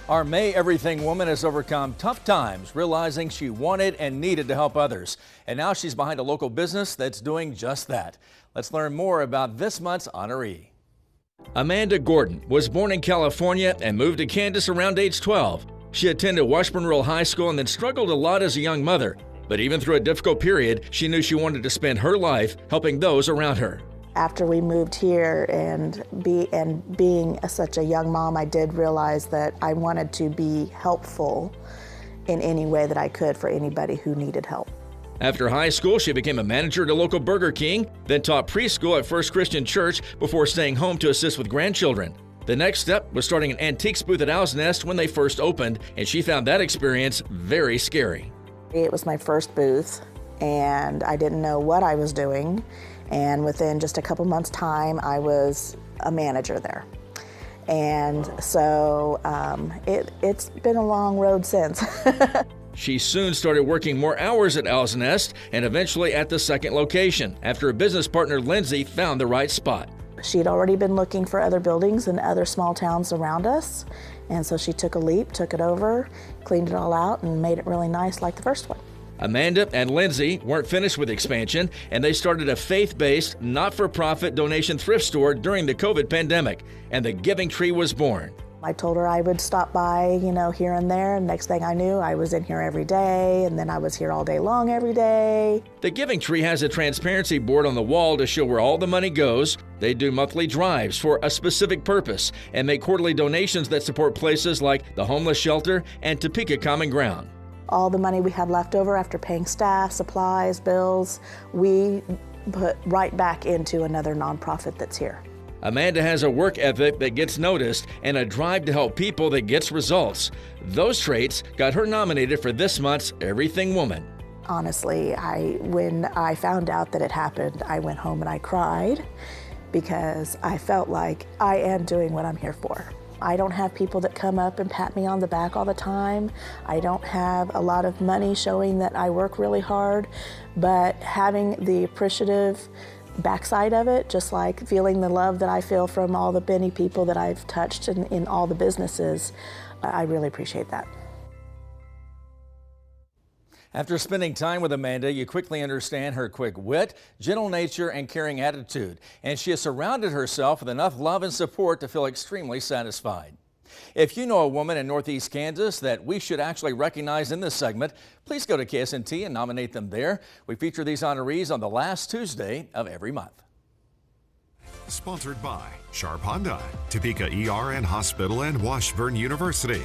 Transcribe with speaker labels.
Speaker 1: Our May Everything woman has overcome tough times, realizing she wanted and needed to help others. And now she's behind a local business that's doing just that. Let's learn more about this month's honoree. Amanda Gordon was born in California and moved to Kansas around age 12. She attended Washburn Rural High School and then struggled a lot as a young mother. But even through a difficult period, she knew she wanted to spend her life helping those around her.
Speaker 2: After we moved here and being such a young mom, I did realize that I wanted to be helpful in any way that I could for anybody who needed help.
Speaker 1: After high school, she became a manager at a local Burger King, then taught preschool at First Christian Church before staying home to assist with grandchildren. The next step was starting an antiques booth at Owl's Nest when they first opened, and she found that experience very scary.
Speaker 2: It was my first booth, and I didn't know what I was doing. And within just a couple months' time, I was a manager there. And so it's been a long road since.
Speaker 1: She soon started working more hours at Owl's Nest and eventually at the second location after a business partner, Lindsay, found the right spot.
Speaker 2: She'd already been looking for other buildings in other small towns around us. And so she took a leap, took it over, cleaned it all out, and made it really nice like the first one.
Speaker 1: Amanda and Lindsay weren't finished with expansion, and they started a faith-based, not-for-profit donation thrift store during the COVID pandemic, and the Giving Tree was born.
Speaker 2: I told her I would stop by, here and there, and next thing I knew, I was in here every day, and then I was here all day long every day.
Speaker 1: The Giving Tree has a transparency board on the wall to show where all the money goes. They do monthly drives for a specific purpose and make quarterly donations that support places like the homeless shelter and TOPEKA Common Ground.
Speaker 2: All the money we have left over after paying staff, supplies, bills, we put right back into another nonprofit that's here.
Speaker 1: Amanda has a work ethic that gets noticed and a drive to help people that gets results. Those traits got her nominated for this month's Everything Woman.
Speaker 2: Honestly, when I found out that it happened, I went home and I cried because I felt like I am doing what I'm here for. I don't have people that come up and pat me on the back all the time. I don't have a lot of money showing that I work really hard, but having the appreciative backside of it, just like feeling the love that I feel from all the many people that I've touched in all the businesses, I really appreciate that.
Speaker 1: After spending time with Amanda, you quickly understand her quick wit, gentle nature, and caring attitude. And she has surrounded herself with enough love and support to feel extremely satisfied. If you know a woman in Northeast Kansas that we should actually recognize in this segment, please go to KSNT and nominate them there. We feature these honorees on the last Tuesday of every month.
Speaker 3: Sponsored by Sharp Honda, Topeka ER and Hospital, and Washburn University.